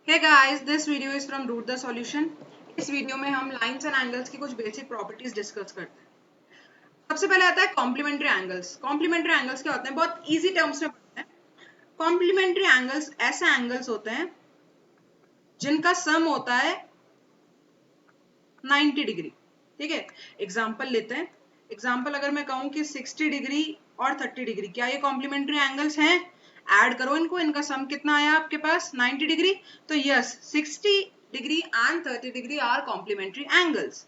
Hey guys, this video is from Root the Solution. इस video में हम lines and angles की कुछ बेसिक प्रॉपर्टीज डिस्कस करते हैं। सबसे पहले आता है कॉम्प्लीमेंट्री एंगल्स। कॉम्प्लीमेंट्री एंगल्स क्या होते हैं? बहुत इजी टर्म्स में पढ़ते हैं। कॉम्प्लीमेंट्री एंगल्स ऐसे एंगल्स होते हैं जिनका सम होता है 90 डिग्री। ठीक है, एग्जाम्पल लेते हैं। एग्जाम्पल अगर मैं कहूं कि 60 डिग्री और 30 डिग्री, क्या ये कॉम्प्लीमेंट्री एंगल्स हैं? ऐड करो इनको, इनका सम कितना आया आपके पास? 90 डिग्री। तो yes, 60 degree and 30 degree are complementary angles.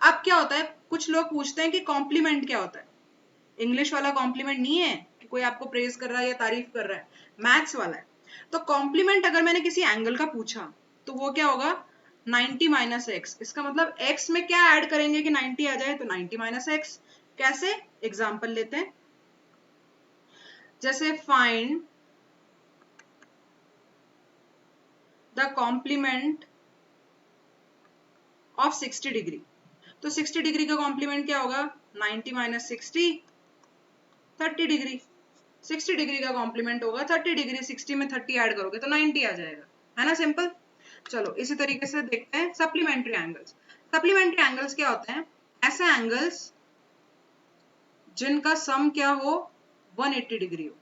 अब क्या होता है, कुछ लोग पूछते हैं कि कॉम्प्लीमेंट क्या होता है। इंग्लिश वाला कॉम्प्लीमेंट नहीं है कि कोई आपको प्रेज कर रहा है या तारीफ कर रहा है, मैथ्स वाला है। तो कॉम्प्लीमेंट अगर मैंने किसी एंगल का पूछा तो वो क्या होगा? 90 माइनस एक्स। इसका मतलब एक्स में क्या ऐड करेंगे कि 90 आ जाए? तो 90 माइनस एक्स। कैसे? एग्जाम्पल लेते हैं। जैसे find the complement of 60 degree. तो 60 डिग्री का कॉम्प्लीमेंट क्या होगा? 90 माइनस 60, 30 डिग्री। 60 डिग्री का कॉम्प्लीमेंट होगा 30 डिग्री। 60 में 30 ऐड करोगे तो 90 आ जाएगा, है ना? सिंपल। चलो इसी तरीके से देखते हैं सप्लीमेंट्री एंगल्स। सप्लीमेंट्री एंगल्स क्या होते हैं? ऐसे एंगल्स जिनका सम क्या हो? 180 डिग्री हो।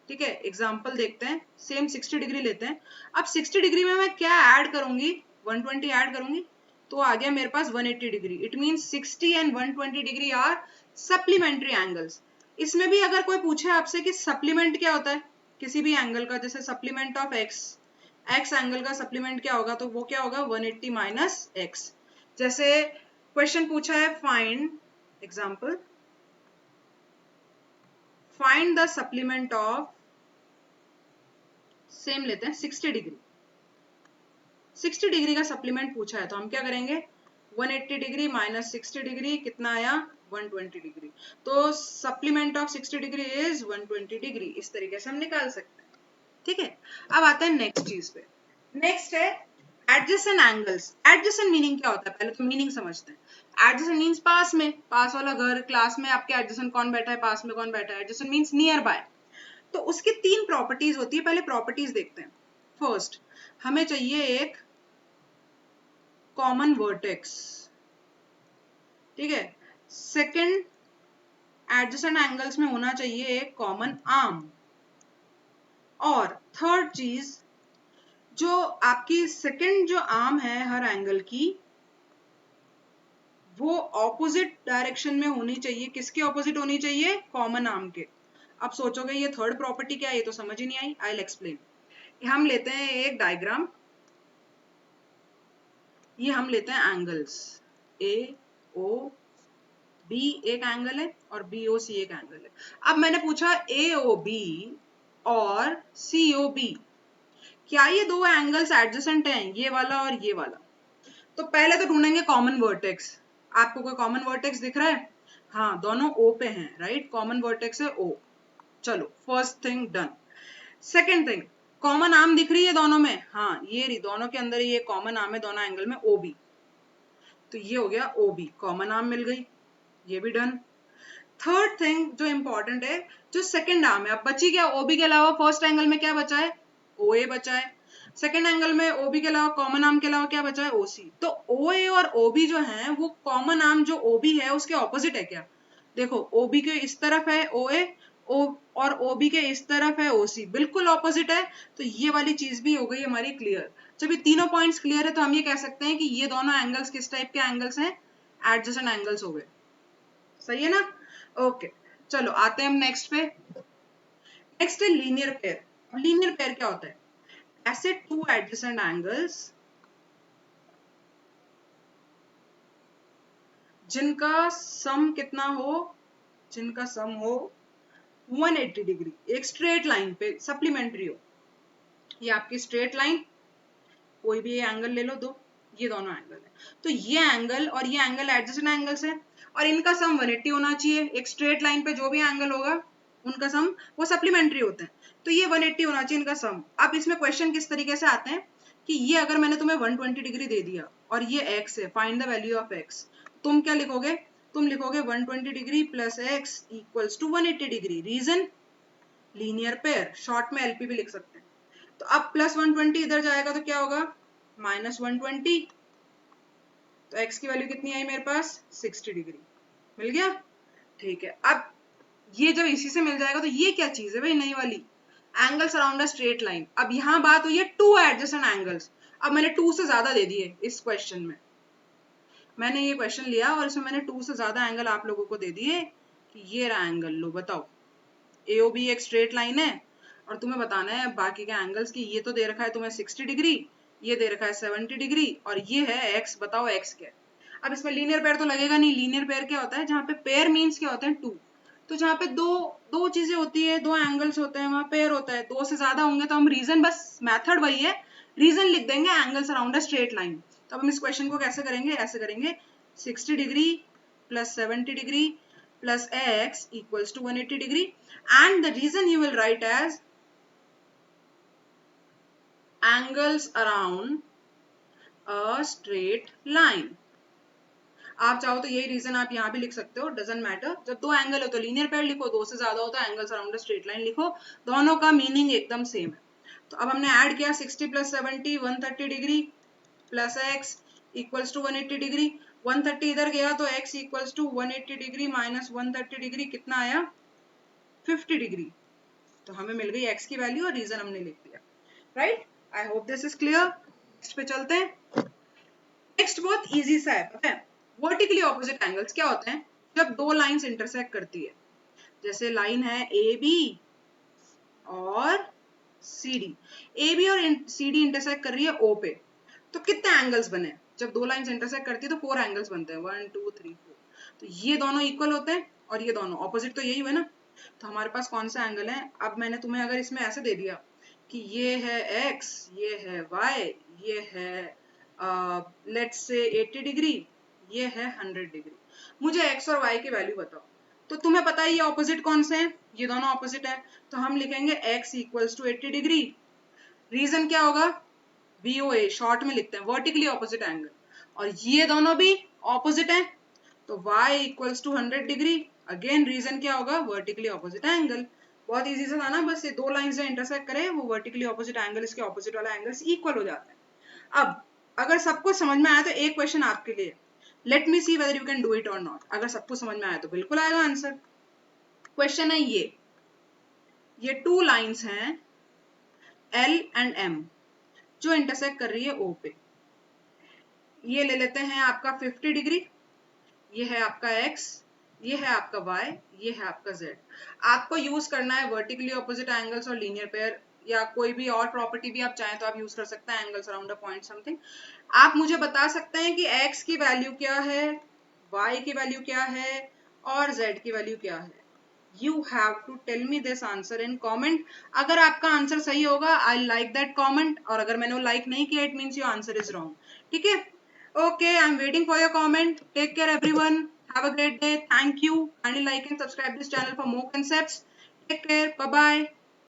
ठीक है, एग्जाम्पल देखते हैं। सेम 60 डिग्री लेते हैं। अब 60 डिग्री में मैं क्या ऐड करूंगी? 120 ऐड करूंगी तो आ गया मेरे पास 180 degree. It means 60 and 120 degree are supplementary angles. इसमें भी अगर कोई पूछे आपसे कि सप्लीमेंट क्या होता है किसी भी एंगल का, जैसे supplement of x, x angle का सप्लीमेंट क्या होगा, तो वो क्या होगा? 180 माइनस एक्स। जैसे क्वेश्चन पूछा है find, example, find the supplement of, same लेते हैं 60 डिग्री। 60 डिग्री का सप्लीमेंट पूछा है तो हम क्या करेंगे? 180 डिग्री माइनस 60 डिग्री कितना आया? 120 डिग्री। तो supplement of 60 degree is 120 degree. इस तरीके से हम निकाल सकते हैं। ठीक है, अब आते हैं नेक्स्ट चीज पे। नेक्स्ट है एडजेसेंट एंगल्स। एडजेसेंट मीनिंग क्या होता है? पहले तो मीनिंग समझते हैं। एडजेसेंट मीन्स पास में, पास वाला घर, क्लास में आपके एडजेसेंट कौन बैठा है, पास में कौन बैठा है। Adjacent means near by. तो उसकी तीन प्रॉपर्टीज होती है। पहले प्रॉपर्टीज देखते हैं। फर्स्ट, हमें चाहिए एक कॉमन वर्टेक्स। ठीक है। सेकंड, एडजेसेंट एंगल्स में होना चाहिए एक कॉमन आर्म। और थर्ड चीज, जो आपकी सेकंड जो आर्म है हर एंगल की, वो ऑपोजिट डायरेक्शन में होनी चाहिए। किसके ऑपोजिट होनी चाहिए? कॉमन आर्म के। अब सोचोगे ये थर्ड प्रॉपर्टी क्या है, ये तो समझ ही नहीं आई। I will explain. हम लेते हैं एक डायग्राम। ये हम लेते हैं एंगल्स ए ओ बी, एक एंगल है, और बी ओ सी एक एंगल है। अब मैंने पूछा ए ओ बी और सी ओ बी, क्या ये दो एंगल्स एडजेसेंट हैं, ये वाला और ये वाला? तो पहले तो ढूंढेंगे कॉमन वर्टेक्स। आपको कोई कॉमन वर्टेक्स दिख रहा है? हाँ, दोनों ओ पे हैं, राइट? कॉमन वर्टेक्स है ओ। चलो first thing done. Second thing, common arm दिख रही है दोनों में? हाँ, ये रही, दोनों के अंदर ये कॉमन आर्म है दोनों एंगल में, ओ बी। तो ये हो गया ओ बी, कॉमन आर्म मिल गई, ये भी डन। थर्ड थिंग जो इंपॉर्टेंट है, जो सेकंड आर्म है। अब बची क्या? ओबी के अलावा फर्स्ट एंगल में क्या बचा है? ओ ए बचा है। सेकंड एंगल में ओबी के अलावा, कॉमन आर्म के अलावा क्या बचा है? ओसी। तो ओ ए और ओबी जो है वो कॉमन आर्म जो ओबी है उसके ऑपोजिट है क्या? देखो, ओबी के इस तरफ है ओ ए, ओ और ओबी के इस तरफ है ओसी, बिल्कुल ऑपोजिट है। तो ये वाली चीज भी हो गई हमारी क्लियर। जब ये तीनों पॉइंट्स क्लियर है तो हम ये कह सकते हैं कि ये दोनों एंगल्स किस टाइप के एंगल्स हैं? एडजेसेंट एंगल्स हो गए। सही है ना? ओके, चलो आते हैं हम नेक्स्ट पे। नेक्स्ट है लीनियर पेयर। लीनियर पेयर क्या होता है? ऐसे टू एडजेसेंट एंगल्स जिनका सम कितना हो? जिनका सम हो 180 डिग्री, एक स्ट्रेट लाइन पे सप्लीमेंट्री हो। ये आपकी स्ट्रेट लाइन, कोई भी एंगल ले लो दो, ये दोनों एंगल है। तो ये एंगल और ये एंगल एडजेसेंट एंगल्स है और इनका सम 180 होना चाहिए। एक स्ट्रेट लाइन पे जो भी एंगल होगा उनका सम वो सप्लीमेंट्री होते हैं, तो ये 180 होना चाहिए इनका सम। अब इसमें क्वेश्चन किस तरीके से आते हैं कि ये अगर मैंने तुम्हें 120 डिग्री दे दिया और ये x है, find the value of x, तुम क्या लिखोगे? तुम लिखोगे 120 degree plus x equals to 180 degree. Reason? Linear pair, short में एलपी भी लिख सकते हैं। तो अब प्लस 120 इधर जाएगा तो क्या होगा, माइनस 120। तो x की वैल्यू कितनी आई मेरे पास, 60 डिग्री। मिल गया, ठीक है। अब ये जब इसी से मिल जाएगा तो ये क्या चीज है भाई, नई वाली, angles around a straight line. अब यहाँ बात हुई है टू एडजेसेंट एंगल्स। अब मैंने 2 से ज्यादा दे दिए इस क्वेश्चन में, मैंने ये क्वेश्चन लिया और इसमें मैंने 2 से ज्यादा एंगल आप लोगों को दे दिए कि ये रहा एंगल, लो बताओ। AOB एक स्ट्रेट लाइन है और तुम्हें बताना है बाकी के एंगल्स की। ये तो दे रखा है तुम्हें 60 डिग्री, ये दे रखा है 70 डिग्री और ये है x, बताओ x क्या है। अब इसमें लीनियर पेयर तो लगेगा नहीं। लीनियर पेयर क्या होता है, जहाँ पे पेयर मीन्स क्या होते हैं, टू। तो जहाँ पे दो दो चीजें होती है, दो एंगल्स होते हैं, वहां पेयर होता है। दो से ज्यादा होंगे तो हम रीजन, बस मेथड वही है, रीजन लिख देंगे angles around a straight line. तो अब हम इस क्वेश्चन को कैसे करेंगे, ऐसे करेंगे 60 degree plus 70 degree plus x equals to 180 degree, and the reason you will write as angles around a straight line। आप चाहो तो यही रीजन आप यहाँ भी लिख सकते हो, डजेंट मैटर। जब दो एंगल हो तो लीनियर पेयर लिखो, दो से ज्यादा हो तो angles around a straight line लिखो, दोनों का मीनिंग एकदम सेम है। तो अब हमने ऐड किया 60 plus 70 130 degree plus x equals to 180 degree. 130 इधर गया तो x equals to 180 degree minus 130 degree कितना आया, 50 डिग्री। तो हमें मिल गई x की वैल्यू और रीजन हमने लिख दिया, right. I hope this is clear. Next पे चलते हैं। नेक्स्ट बहुत इजी सा है, पता है। वर्टिकली ऑपोजिट एंगल्स क्या होते हैं, जब दो लाइंस इंटरसेक्ट करती है। जैसे लाइन है AB और CD, AB और CD इंटरसेक्ट कर रही है O पे, तो कितने एंगल्स बने, जब दो लाइंस इंटरसेक्ट करती है तो 4 एंगल्स बनते हैं, 1 2 3 4। तो ये दोनों इक्वल होते हैं और ये दोनों ऑपोजिट, तो यही हुआ ना। तो हमारे पास कौन सा एंगल है, अब मैंने तुम्हें अगर इसमें ऐसे दे दिया कि ये है x, ये है y, ये है लेट्स से 80 डिग्री, ये है 100 डिग्री, मुझे x और y की वैल्यू बताओ। तो तुम्हें पता है ये ऑपोजिट कौन से हैं, ये दोनों ऑपोजिट है। तो हम लिखेंगे x equals to 80 degree. Reason क्या होगा, VOA शॉर्ट में लिखते हैं, वर्टिकली ऑपोजिट एंगल, और ये दोनों भी ऑपोजिट हैं तो y equals to 100 degree. Again reason क्या होगा, वर्टिकली ऑपोजिट एंगल। बहुत इजी से था ना, बस ये दो लाइंस जो इंटरसेक्ट करे वो वर्टिकली ऑपोजिट एंगल, इसके ऑपोजिट वाला एंगल्स इक्वल हो जाता है। अब अगर सबको समझ में आया तो एक क्वेश्चन आपके लिए, let me see whether you can do it और नॉट। अगर सबको समझ में आया तो बिल्कुल आएगा आंसर। क्वेश्चन है ये टू लाइंस हैं L एंड M जो इंटरसेक्ट कर रही है O पे। ये ले लेते हैं आपका 50 डिग्री, ये है आपका x, ये है आपका y, ये है आपका z। आपको यूज करना है वर्टिकली ऑपोजिट एंगल्स और लीनियर पेयर, या कोई भी और प्रॉपर्टी भी आप चाहें तो आप यूज कर सकते हैं, angles around a point something. आप मुझे बता सकते हैं कि x की वैल्यू क्या है, y की वैल्यू क्या है और z की वैल्यू क्या है। You have to tell me this answer in comment। अगर आपका आंसर सही होगा I like that comment, और अगर मैंने वो लाइक नहीं किया it means your answer is wrong। ठीक है, okay, I'm waiting for your comment। Take care everyone, have a great day, thank you, kindly like and subscribe this channel for more concepts। Take care, bye bye।